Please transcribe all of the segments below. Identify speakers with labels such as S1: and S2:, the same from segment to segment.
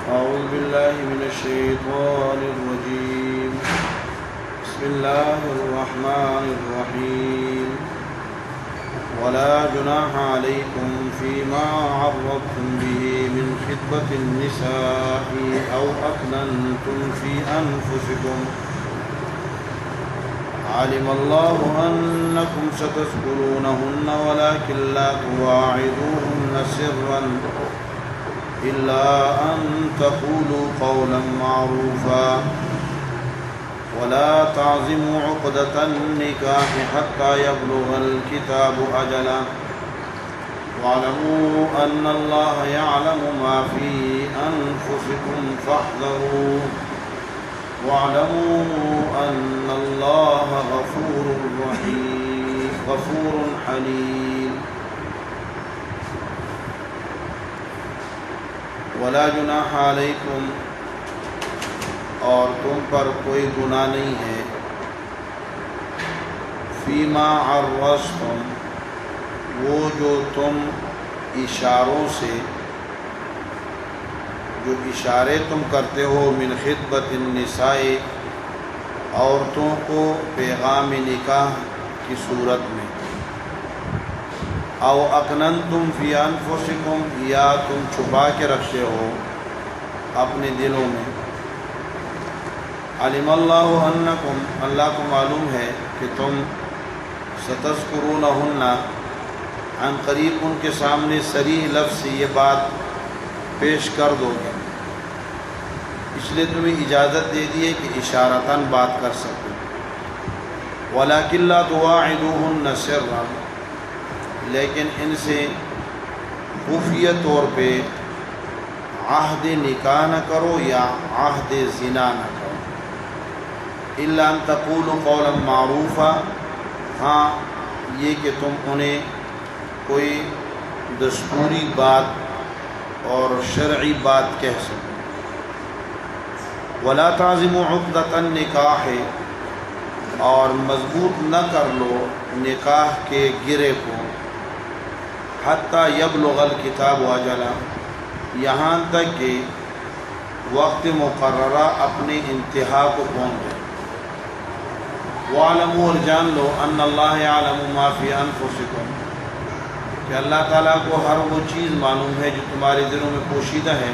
S1: أعوذ بالله من الشيطان الرجيم. بسم الله الرحمن الرحيم. ولا جناح عليكم فيما عرضتم به من خطبة النساء أو أكننتم في أنفسكم علم الله أنكم ستذكرونهن ولكن لا تواعدوهن سرا إلا أن تقولوا قولا معروفا ولا تعزموا عقدة النكاح حتى يبلغ الكتاب أجله واعلموا أن الله يعلم ما في أنفسكم فاحذروه واعلموا أن الله غفور رحيم غفور حليم. ولا جناح علیکم، اور تم پر کوئی گناہ نہیں ہے، فیما عرضتم، وہ جو تم اشاروں سے، جو اشارے تم کرتے ہو، من خطبۃ النساء، عورتوں کو پیغام نکاح کی صورت میں، او اکننتم فی انفسکم، یا تم چھپا کے رکھتے ہو اپنے دلوں میں، علم اللہ انکم، اللہ کو معلوم ہے کہ تم ستذکرونہن، عن قریب ان کے سامنے صریح لفظ سے یہ بات پیش کر دو گے، اس لیے تمہیں اجازت دے دی ہے کہ اشارتاً بات کر سکو، ولیکن لا تواعدوہن سرا، لیکن ان سے خفیہ طور پہ عہد نکاح نہ کرو یا عہد زنا نہ کرو، الا ان تقولوا قولا معروفا، ہاں یہ کہ تم انہیں کوئی دستوری بات اور شرعی بات کہہ سکو، ولا تعزموا عقدۃ النکاح، اور مضبوط نہ کر لو نکاح کے گرے کو، حتی یبلغ الکتاب اجلہ، یہاں تک کہ وقت مقررہ اپنے انتہا کو پہنچ جائے، وَاعْلَمُوا، اور جان لو، ان اللہ یعلم ما فی انفسکم، کہ اللہ تعالیٰ کو ہر وہ چیز معلوم ہے جو تمہارے دلوں میں پوشیدہ ہے،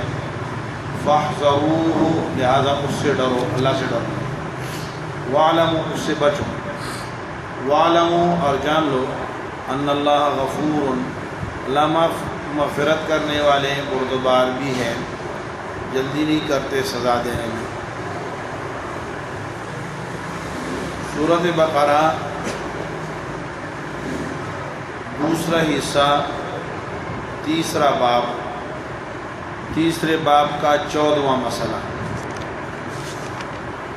S1: فاحذروہ، لہذا اس سے ڈرو، اللہ سے ڈرو، وَاعْلَمُوا، اس سے بچو، وَاعْلَمُوا، اور جان لو، ان اللہ غفور، اللہ مغفرت کرنے والے ہیں، بردبار بھی ہے، جلدی نہیں کرتے سزا دینے میں۔ سورۃ بقرہ دوسرا حصہ، تیسرا باب، تیسرے باب کا 14واں مسئلہ۔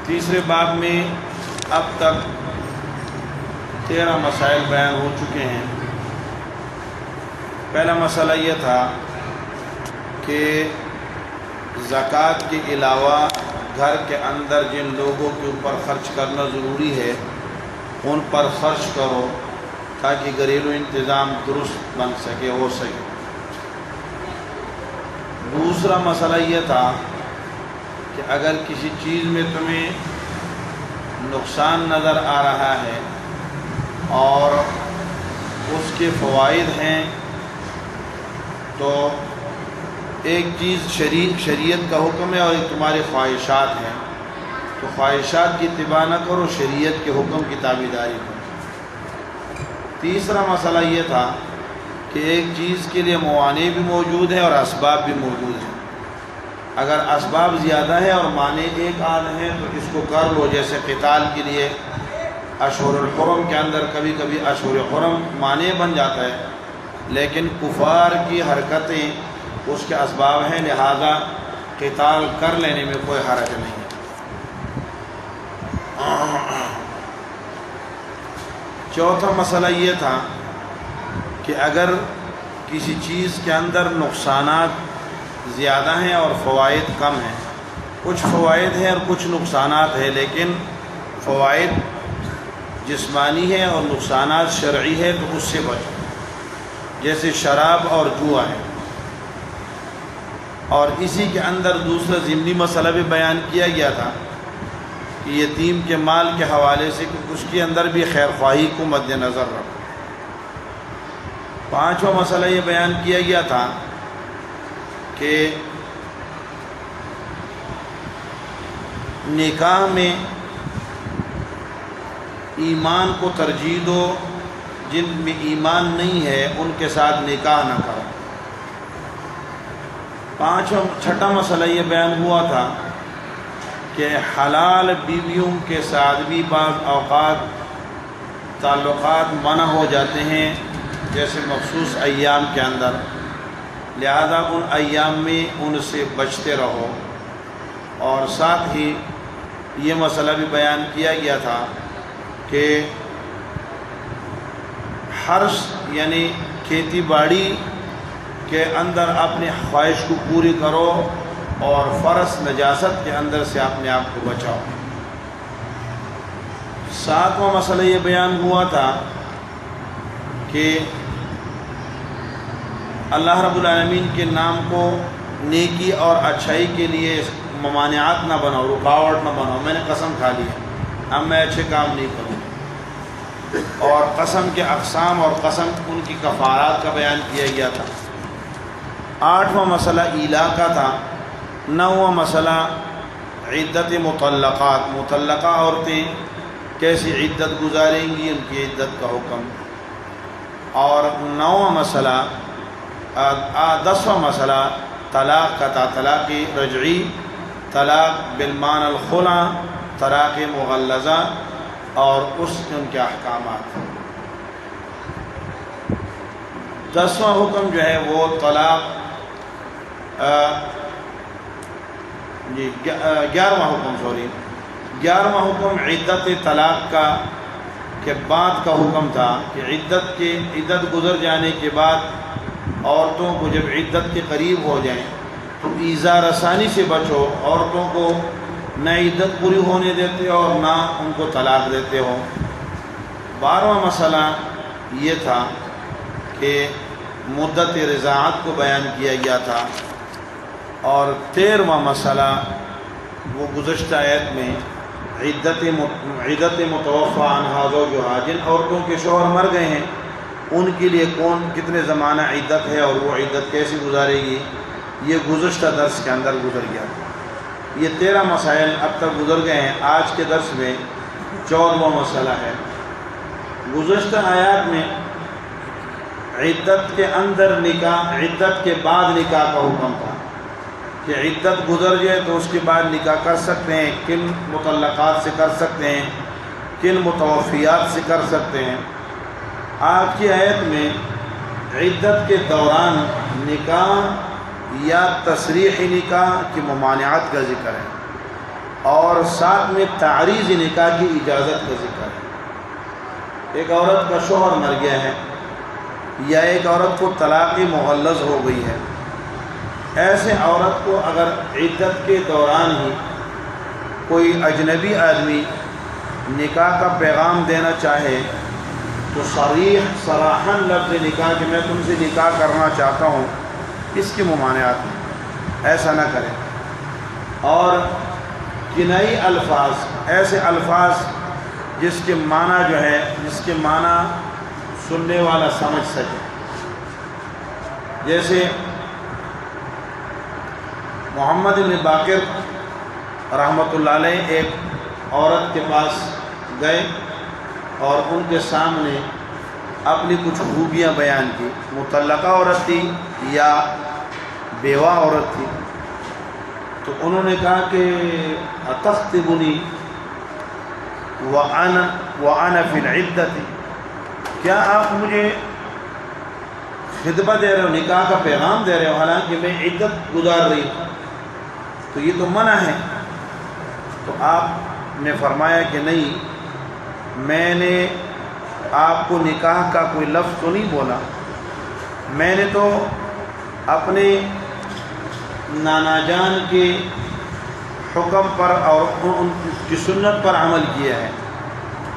S1: تیسرے باب میں اب تک 13 مسائل بیان ہو چکے ہیں۔ پہلا مسئلہ یہ تھا کہ زکوٰۃ کے علاوہ گھر کے اندر جن لوگوں کے اوپر خرچ کرنا ضروری ہے ان پر خرچ کرو تاکہ گھریلو انتظام درست بن سکے، ہو سکے۔ دوسرا مسئلہ یہ تھا کہ اگر کسی چیز میں تمہیں نقصان نظر آ رہا ہے اور اس کے فوائد ہیں، تو ایک چیز شریعت کا حکم ہے اور ایک تمہاری خواہشات ہیں، تو خواہشات کی اتباع نہ کرو، شریعت کے حکم کی تابعداری کرو۔ تیسرا مسئلہ یہ تھا کہ ایک چیز کے لیے موانع بھی موجود ہیں اور اسباب بھی موجود ہیں، اگر اسباب زیادہ ہیں اور مانع ایک آدھ ہیں تو اس کو کر لو، جیسے قتال کے لیے اشہر الحرم کے اندر کبھی کبھی اشہر حرم مانع بن جاتا ہے، لیکن کفار کی حرکتیں اس کے اسباب ہیں، لہذا قتال کر لینے میں کوئی حرج نہیں ہے۔ چوتھا مسئلہ یہ تھا کہ اگر کسی چیز کے اندر نقصانات زیادہ ہیں اور فوائد کم ہیں، کچھ فوائد ہیں اور کچھ نقصانات ہیں، لیکن فوائد جسمانی ہے اور نقصانات شرعی ہے، تو اس سے بچو، جیسے شراب اور جوا ہے۔ اور اسی کے اندر دوسرا ضمنی مسئلہ بھی بیان کیا گیا تھا کہ یتیم کے مال کے حوالے سے کہ اس کے اندر بھی خیر خواہی کو مد نظر رکھو۔ پانچواں مسئلہ یہ بیان کیا گیا تھا کہ نکاح میں ایمان کو ترجیح دو، جن میں ایمان نہیں ہے ان کے ساتھ نکاح نہ کرو۔ چھٹا مسئلہ یہ بیان ہوا تھا کہ حلال بیویوں کے ساتھ بھی بعض اوقات تعلقات منع ہو جاتے ہیں، جیسے مخصوص ایام کے اندر، لہذا ان ایام میں ان سے بچتے رہو۔ اور ساتھ ہی یہ مسئلہ بھی بیان کیا گیا تھا کہ حرث یعنی کھیتی باڑی کے اندر اپنی خواہش کو پوری کرو اور فرض نجاست کے اندر سے اپنے آپ کو بچاؤ۔ ساتواں مسئلہ یہ بیان ہوا تھا کہ اللہ رب العالمین کے نام کو نیکی اور اچھائی کے لیے ممانعات نہ بناؤ، رکاوٹ نہ بناؤ۔ میں نے قسم کھا لی ہے اب میں اچھے کام نہیں کروں، اور قسم کے اقسام اور قسم ان کی کفارات کا بیان کیا گیا تھا۔ آٹھواں مسئلہ ایلا کا تھا۔ نوواں مسئلہ عدت مطلقات، مطلقہ عورتیں کیسی عدت گزاریں گی، ان کی عدت کا حکم۔ اور نوواں مسئلہ 10واں مسئلہ طلاق کا تھا، طلاق رجعی، طلاق بالمان الخلع، طلاق مغلظہ اور اس کے ان کے احکامات۔ 10واں حکم جو ہے وہ طلاق 11واں حکم عدت طلاق کا کے بعد کا حکم تھا کہ عدت گزر جانے کے بعد عورتوں کو جب عدت کے قریب ہو جائیں تو ایذا رسانی سے بچو، عورتوں کو نہ عدت پوری ہونے دیتے ہو اور نہ ان کو طلاق دیتے ہو۔ 12واں مسئلہ یہ تھا کہ مدت رضاعت کو بیان کیا گیا تھا۔ اور 13واں مسئلہ وہ گزشتہ آیت میں عدت متوفی عنہا زوجہا، جن عورتوں کے شوہر مر گئے ہیں ان کے لیے کتنے زمانہ عدت ہے اور وہ عدت کیسے گزارے گی، یہ گزشتہ درس کے اندر گزر گیا۔ یہ 13 مسائل اب تک گزر گئے ہیں۔ آج کے درس میں 14واں مسئلہ ہے۔ گزشتہ آیات میں عدت کے اندر نکاح، عدت کے بعد نکاح کا حکم تھا کہ عدت گزر جائے تو اس کے بعد نکاح کر سکتے ہیں، کن مطلقات سے کر سکتے ہیں، کن متوفیات سے کر سکتے ہیں۔ آج کی آیت میں عدت کے دوران نکاح یا تصریح نکاح کی ممانعات کا ذکر ہے، اور ساتھ میں تعریض نکاح کی اجازت کا ذکر ہے۔ ایک عورت کا شوہر مر گیا ہے یا ایک عورت کو طلاق مغلظ ہو گئی ہے، ایسے عورت کو اگر عدت کے دوران ہی کوئی اجنبی آدمی نکاح کا پیغام دینا چاہے تو صراحاً لفظ نکاح کہ میں تم سے نکاح کرنا چاہتا ہوں، اس کے ممانعات ہیں، ایسا نہ کریں۔ اور کنائی الفاظ، ایسے الفاظ جس کے معنی جو ہے، جس کے معنی سننے والا سمجھ سکے، جیسے محمد بن باقر رحمۃ اللہ علیہ ایک عورت کے پاس گئے اور ان کے سامنے اپنی کچھ خوبیاں بیان کی۔ مطلقہ عورت تھی یا بیوہ عورت تھی، تو انہوں نے کہا کہ اتخطبنی وانا فی العدۃ، کیا آپ مجھے خطبہ دے رہے ہو، نکاح کا پیغام دے رہے ہو حالانکہ میں عدت گزار رہی ہوں؟ تو یہ تو منع ہے۔ تو آپ نے فرمایا کہ نہیں، میں نے آپ کو نکاح کا کوئی لفظ تو نہیں بولا، میں نے تو اپنے نانا جان کے حکم پر اور ان کی سنت پر عمل کیا ہے۔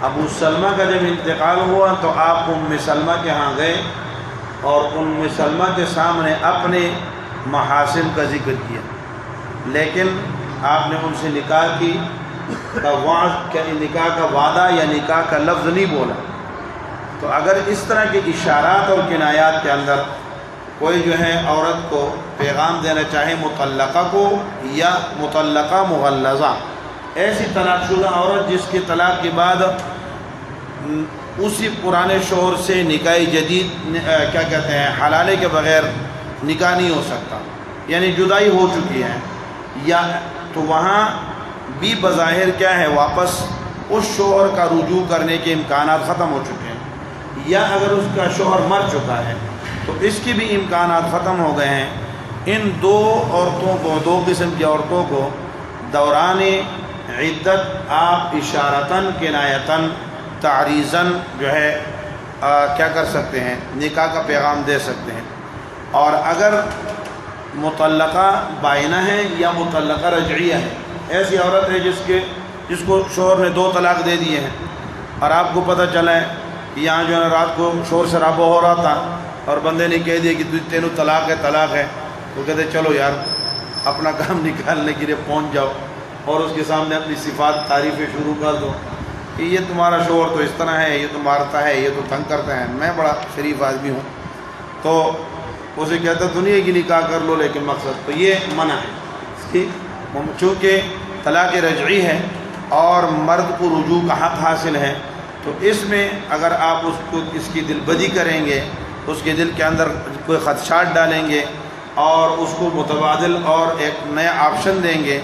S1: ابو سلمہ کا جب انتقال ہوا تو آپ ام سلمہ کے ہاں گئے اور ام سلمہ کے سامنے اپنے محاسن کا ذکر کیا، لیکن آپ نے ان سے نکاح کی نکاح کا وعدہ یا نکاح کا لفظ نہیں بولا۔ تو اگر اس طرح کے اشارات اور کنایات کے اندر کوئی جو ہے عورت کو پیغام دینا چاہے مطلقہ کو یا مطلقہ مغلظہ، ایسی طلاق شدہ عورت جس کے طلاق کے بعد اسی پرانے شوہر سے نکاح جدید کیا کہتے ہیں حلالے کے بغیر نکاح نہیں ہو سکتا، یعنی جدائی ہو چکی ہے، یا تو وہاں بھی بظاہر کیا ہے واپس اس شوہر کا رجوع کرنے کے امکانات ختم ہو چکے ہیں، یا اگر اس کا شوہر مر چکا ہے تو اس کی بھی امکانات ختم ہو گئے ہیں۔ ان دو عورتوں کو، دو قسم کی عورتوں کو دوران عدت آپ اشارتاً کنایتاً تعریضاً جو ہے کیا کر سکتے ہیں، نکاح کا پیغام دے سکتے ہیں۔ اور اگر مطلقہ بائنہ ہے یا مطلقہ رجعیہ ہے، ایسی عورت ہے جس کو شوہر نے 2 طلاق دے دیے ہیں، اور آپ کو پتہ چلا ہے کہ یہاں جو ہے رات کو شور شرابہ ہو رہا تھا اور بندے نے کہہ دیا کہ تینوں طلاق ہے، تو کہتے چلو یار اپنا کام نکالنے کے لیے پہنچ جاؤ اور اس کے سامنے اپنی صفات تعریفیں شروع کر دو کہ یہ تمہارا شوہر تو اس طرح ہے، یہ تو مارتا ہے، یہ تو تنگ کرتا ہے، میں بڑا شریف آدمی ہوں، تو اسے کہتا دنیا کی نکاح کر لو، لیکن مقصد تو یہ منع ہے اس کی، چونکہ طلاق رجعی ہے اور مرد کو رجوع کا حق حاصل ہے، تو اس میں اگر آپ اس کی دل بدی کریں گے، اس کے دل کے اندر کوئی خدشات ڈالیں گے اور اس کو متبادل اور ایک نیا آپشن دیں گے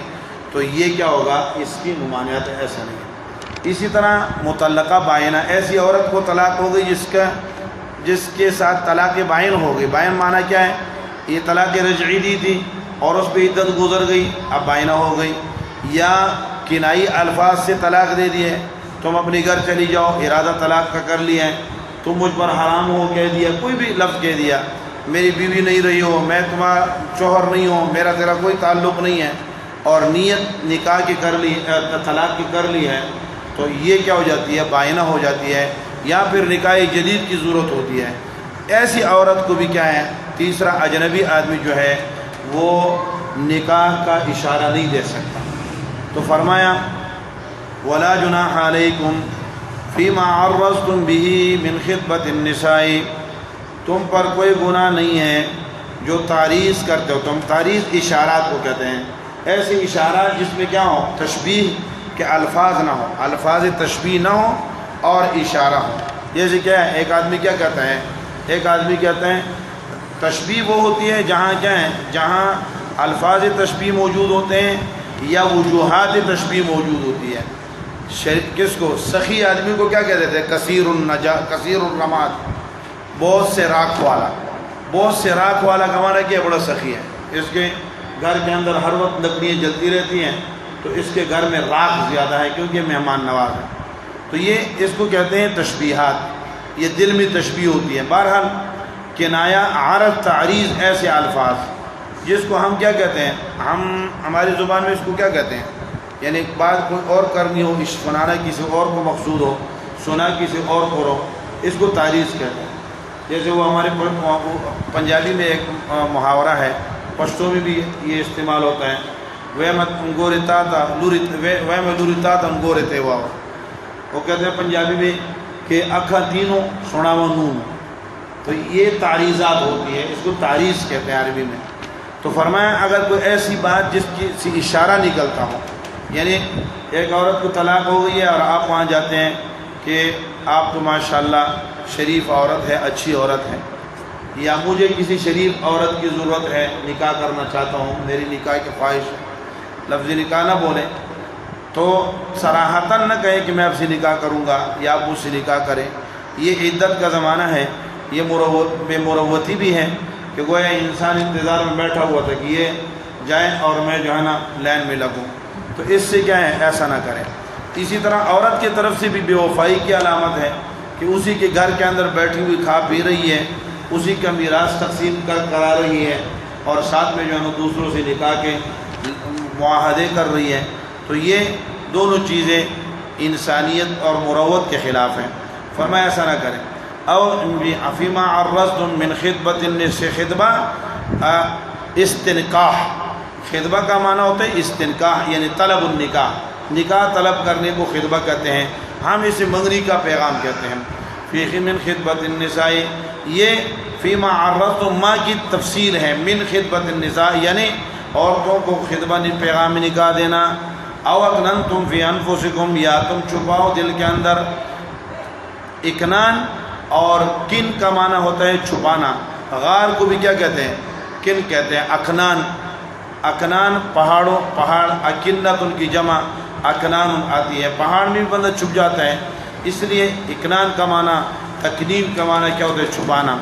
S1: تو یہ کیا ہوگا، اس کی ممانعت ایسا نہیں ہے۔ اسی طرح مطلقہ بائنہ، ایسی عورت کو طلاق ہو گئی جس کے ساتھ طلاق بائن ہو گئی۔ بائن معنی کیا ہے، یہ طلاق رجعی دی تھی اور اس پہ عدت گزر گئی، اب بائنہ ہو گئی، یا کنائی الفاظ سے طلاق دے دیے، تم اپنی گھر چلی جاؤ، ارادہ طلاق کا کر لیا ہے، تم مجھ پر حرام ہو کہہ دیا، کوئی بھی لفظ کہہ دیا، میری بیوی نہیں رہی ہو، میں تمہارا شوہر نہیں ہوں، میرا تیرا کوئی تعلق نہیں ہے، اور نیت نکاح کی کر لی، طلاق کی کر لی ہے، تو یہ کیا ہو جاتی ہے، بائنہ ہو جاتی ہے، یا پھر نکاح جدید کی ضرورت ہوتی ہے۔ ایسی عورت کو بھی کیا ہے، تیسرا اجنبی آدمی جو ہے وہ نکاح کا اشارہ نہیں دے سکتا۔ تو فرمایا وَلَا جُنَاحَ عَلَيْكُمْ فِيمَا عَرَّضْتُمْ بِهِ مِنْ خِطْبَةِ النِّسَاءِ، تم پر کوئی گناہ نہیں ہے جو تعریض کرتے ہو، تم تعریض اشارات کو کہتے ہیں، ایسے اشارات جس میں کیا ہو، تشبیہ کے الفاظ نہ ہو، الفاظ تشبیہ نہ ہو اور اشارہ ہو۔ جیسے کیا ہے، ایک آدمی کیا کہتا ہے، ایک آدمی کہتے ہیں تشبیہ وہ ہوتی ہے جہاں کیا ہے، جہاں الفاظ تشبیہ موجود ہوتے ہیں یا وجوہات تشبیہ موجود ہوتی ہے۔ کس کو، سخی آدمی کو کیا کہتے تھے، کثیر الرماد، بہت سے راکھ والا، بہت سے راکھ والا کا معنی کیا، بڑا سخی ہے، اس کے گھر کے اندر ہر وقت لکڑیاں جلتی رہتی ہیں، تو اس کے گھر میں راکھ زیادہ ہے کیونکہ مہمان نواز ہے، تو یہ اس کو کہتے ہیں تشبیہات، یہ دل میں تشبیہ ہوتی ہے۔ بہرحال کنایہ، عرض، تعریض ایسے الفاظ جس کو ہم کیا کہتے ہیں، ہماری زبان میں اس کو کیا کہتے ہیں، یعنی بات کوئی اور کرنی ہو، سنانا کسی اور کو مقصود ہو، سنا کسی اور کو ہو، اس کو تعریض کہتے ہیں۔ جیسے وہ ہمارے پنجابی میں ایک محاورہ ہے، پشتو میں بھی یہ استعمال ہوتا ہے، وہ کہتے ہیں پنجابی میں کہ اکھا تینوں سناوا نون، تو یہ تعریضات ہوتی ہے، اس کو تعریض کہتے ہیں عربی میں۔ تو فرمایا اگر کوئی ایسی بات جس کی سے اشارہ نکلتا ہو، یعنی ایک عورت کو طلاق ہو گئی ہے اور آپ وہاں جاتے ہیں کہ آپ تو ماشاءاللہ شریف عورت ہے، اچھی عورت ہے، یا مجھے کسی شریف عورت کی ضرورت ہے، نکاح کرنا چاہتا ہوں، میری نکاح کی خواہش ہے، لفظ نکاح نہ بولیں، تو صراحتاً نہ کہیں کہ میں آپ سے نکاح کروں گا یا آپ مجھ سے نکاح کریں، یہ عدت کا زمانہ ہے، یہ بے مروتی بھی ہے کہ گویا انسان انتظار میں بیٹھا ہوا تھا کہ یہ جائیں اور میں جو ہے نا لائن میں لگوں، تو اس سے کیا ہے، ایسا نہ کریں۔ اسی طرح عورت کی طرف سے بھی بے وفائی کی علامت ہے کہ اسی کے گھر کے اندر بیٹھی ہوئی کھا پی رہی ہے، اسی کا میراث تقسیم کرا رہی ہے، اور ساتھ میں جو ہے نا دوسروں سے نکاح کے معاہدے کر رہی ہے، تو یہ دونوں چیزیں انسانیت اور مروت کے خلاف ہیں۔ فرمایا ایسا نہ کریں۔ او فیما عرضتم من خطبۃ النساء، خطبہ استنکاح، خطبہ کا معنی ہوتا ہے استنکاح یعنی طلب النکاح، نکاح طلب کرنے کو خطبہ کہتے ہیں، ہم اسے منگنی کا پیغام کہتے ہیں۔ فی من خطبۃ النساء، یہ فیما عرضتم ما کی تفصیل ہے، من خطبۃ النساء یعنی عورتوں کو خطبہ پیغام نکاح دینا، او اکننتم فی انفسکم، یا تم چھپاؤ دل کے اندر۔ اکنان اور کن کا معنی ہوتا ہے چھپانا، غار کو بھی کیا کہتے ہیں؟ کن کہتے ہیں۔ اکنان، اکنان پہاڑوں، پہاڑ، اکنت ان کی جمع اکنان آتی ہے، پہاڑ میں بھی بندہ چھپ جاتا ہے، اس لیے اکنان کا معنی، تکنین کا معنی کیا ہوتا ہے؟ چھپانا۔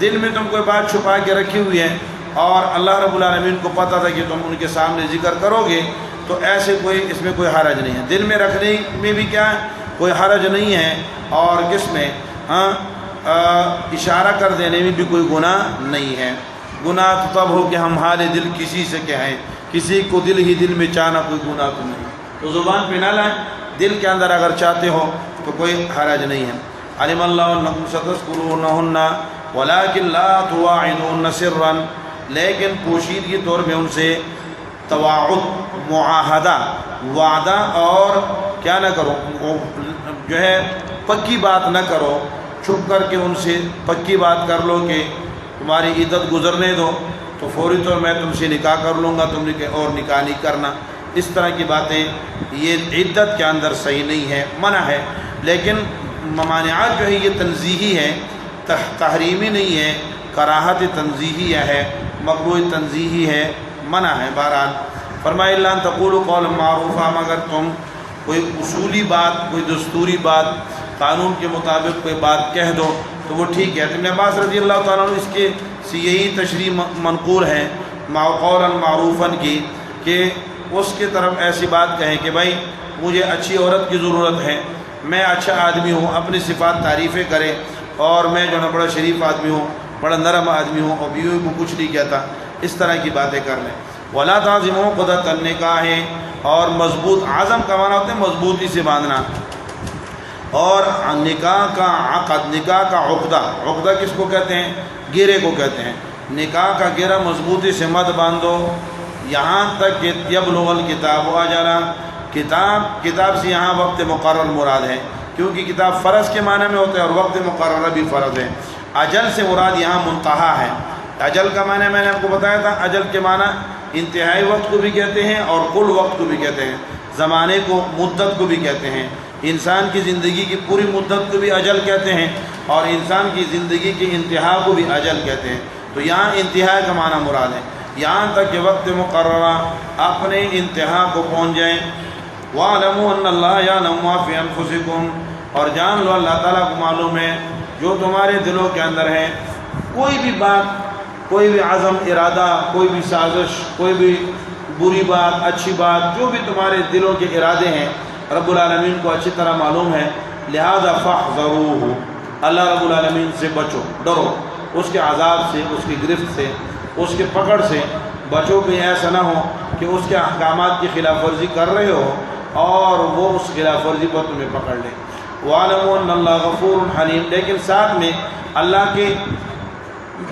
S1: دل میں تم کوئی بات چھپا کے رکھی ہوئی ہے اور اللہ رب العالمین کو پتہ تھا کہ تم ان کے سامنے ذکر کرو گے، تو ایسے کوئی اس میں کوئی حرج نہیں ہے، دل میں رکھنے میں بھی کیا ہے؟ کوئی حرج نہیں ہے، اور کس میں اشارہ کر دینے میں بھی کوئی گناہ نہیں ہے۔ گناہ تو تب ہو کہ ہم حال دل کسی سے کہیں، کسی کو دل ہی دل میں چاہنا کوئی گناہ تو نہیں، تو زبان پہ نہ لائیں، دل کے اندر اگر چاہتے ہو تو کوئی حرج نہیں ہے۔ علم اللہ انکم ستذکرونہن ولکن لا تواعدوهن سرا، لیکن پوشیدگی طور میں ان سے تواعد، معاہدہ، وعدہ اور کیا نہ کرو، جو ہے پکی بات نہ کرو، چھپ کر کے ان سے پکی بات کر لو کہ تمہاری عدت گزرنے دو تو فوری طور میں تم سے نکاح کر لوں گا، تم نے اور نکاح نہیں کرنا، اس طرح کی باتیں یہ عدت کے اندر صحیح نہیں ہے، منع ہے۔ لیکن ممانعات جو ہے یہ تنزیہی ہے، تحریمی نہیں ہے، کراہت تنزیہی ہے، مقبول تنزیہی ہے، منع ہے۔ بہرحال فرمایا الا ان تقولوا قولا معروفا، مگر تم کوئی اصولی بات، کوئی دستوری بات، قانون کے مطابق کوئی بات کہہ دو تو وہ ٹھیک ہے۔ ابن عباس رضی اللہ تعالیٰ عنہ اس کے سے یہی تشریح منقول ہے قولا معروفا کی، کہ اس کی طرف ایسی بات کہیں کہ بھائی مجھے اچھی عورت کی ضرورت ہے، میں اچھا آدمی ہوں، اپنی صفات تعریفیں کرے، اور میں جو ہے بڑا شریف آدمی ہوں، بڑا نرم آدمی ہوں، اور بیوی کو کچھ نہیں کہتا، اس طرح کی باتیں کر لیں۔ ولا تعزموا عقدۃ النکاح، اور مضبوط، عزم کا معنی ہوتا ہے مضبوطی سے باندھنا، اور نکاح کا عقد، نکاح کا عقدہ، عقدہ کس کو کہتے ہیں؟ گرے کو کہتے ہیں۔ نکاح کا گرہ مضبوطی سے مت باندھو یہاں تک کہ یبلغ الکتاب اجلہ، کتاب سے یہاں وقت مقرر مراد ہے، کیونکہ کتاب فرض کے معنی میں ہوتا ہے اور وقت مقررہ بھی فرض ہے۔ اجل سے مراد یہاں منتہا ہے۔ اجل کا معنی میں نے آپ کو بتایا تھا، اجل کے معنی انتہائی وقت کو بھی کہتے ہیں اور کل وقت کو بھی کہتے ہیں، زمانے کو، مدت کو بھی کہتے ہیں، انسان کی زندگی کی پوری مدت کو بھی اجل کہتے ہیں، اور انسان کی زندگی کی انتہا کو بھی اجل کہتے ہیں۔ تو یہاں انتہا کا معنی مراد ہے، یہاں تک کہ وقت مقررہ اپنے انتہا کو پہنچ جائیں۔ وَاعْلَمُوا أَنَّ اللَّهَ يَعْلَمُ مَا فِي أَنفُسِكُمْ، اور جان لو اللہ تعالیٰ کو معلوم ہے جو تمہارے دلوں کے اندر ہے۔ کوئی بھی بات، کوئی بھی عزم، ارادہ، کوئی بھی سازش، کوئی بھی بری بات، اچھی بات، جو بھی تمہارے دلوں کے ارادے ہیں رب العالمین کو اچھی طرح معلوم ہے، لہذا فاحذروہ، اللہ رب العالمین سے بچو، ڈرو، اس کے عذاب سے، اس کی گرفت سے، اس کے پکڑ سے بچو، کہ ایسا نہ ہو کہ اس کے احکامات کی خلاف ورزی کر رہے ہو اور وہ اس خلاف ورزی پر تمہیں پکڑ لے۔ وَاعْلَمُوا أَنَّ اللَّهَ غَفُورٌ حَلِيمٌ، لیکن ساتھ میں اللہ کے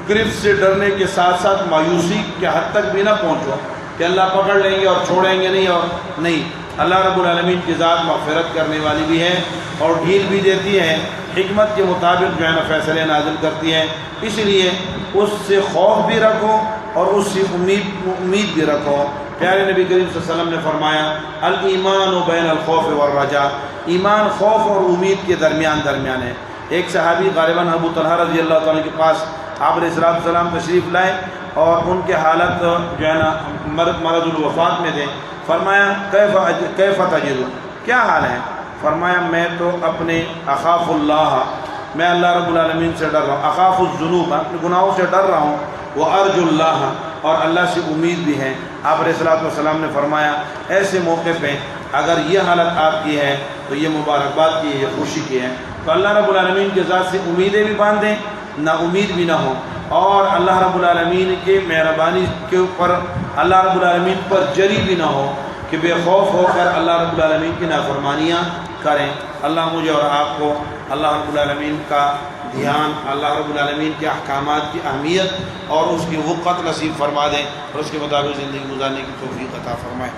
S1: گرفت سے ڈرنے کے ساتھ ساتھ مایوسی کے حد تک بھی نہ پہنچو کہ اللہ پکڑ لیں گے اور چھوڑیں گے نہیں، اور نہیں، اللہ رب العالمین کی ذات مغفرت کرنے والی بھی ہے اور ڈھیل بھی دیتی ہے، حکمت کے مطابق جو ہے نا فیصلے نازل کرتی ہے، اس لیے اس سے خوف بھی رکھو اور اس سے امید بھی رکھو۔ پیارے نبی کریم صلی اللہ علیہ وسلم نے فرمایا الایمان بین الخوف والرجاء، ایمان خوف اور امید کے درمیان ہے۔ ایک صحابی غالباً ابو طلحہ رضی اللہ تعالیٰ کے پاس آپ علیہ السلام تشریف لائے اور ان کے حالت جو ہے نا مرض الوفات میں تھے۔ فرمایا کیف تجد، کیا حال ہے؟ فرمایا میں تو اپنے اخاف اللہ، میں اللہ رب العالمین سے ڈر رہا ہوں، اخاف الذنوب، اپنے گناہوں سے ڈر رہا ہوں، وارجو اللہ، اور اللہ سے امید بھی ہے۔ آپ علیہ السلام نے فرمایا ایسے موقع پہ اگر یہ حالت آپ کی ہے تو یہ مبارکباد کی ہے، یہ خوشی کی ہے۔ تو اللہ رب العالمین کے ذات سے امیدیں بھی باندھیں، نا امید بھی نہ ہو، اور اللہ رب العالمین کے مہربانی کے اوپر اللہ رب العالمین پر جری بھی نہ ہو کہ بے خوف ہو کر اللہ رب العالمین کی نافرمانیاں کریں۔ اللہ مجھے اور آپ کو اللہ رب العالمین کا دھیان اللہ رب العالمین کے احکامات کی اہمیت اور اس کی وقت نصیب فرما دیں اور اس کے مطابق زندگی گزارنے کی توفیق عطا فرمائے۔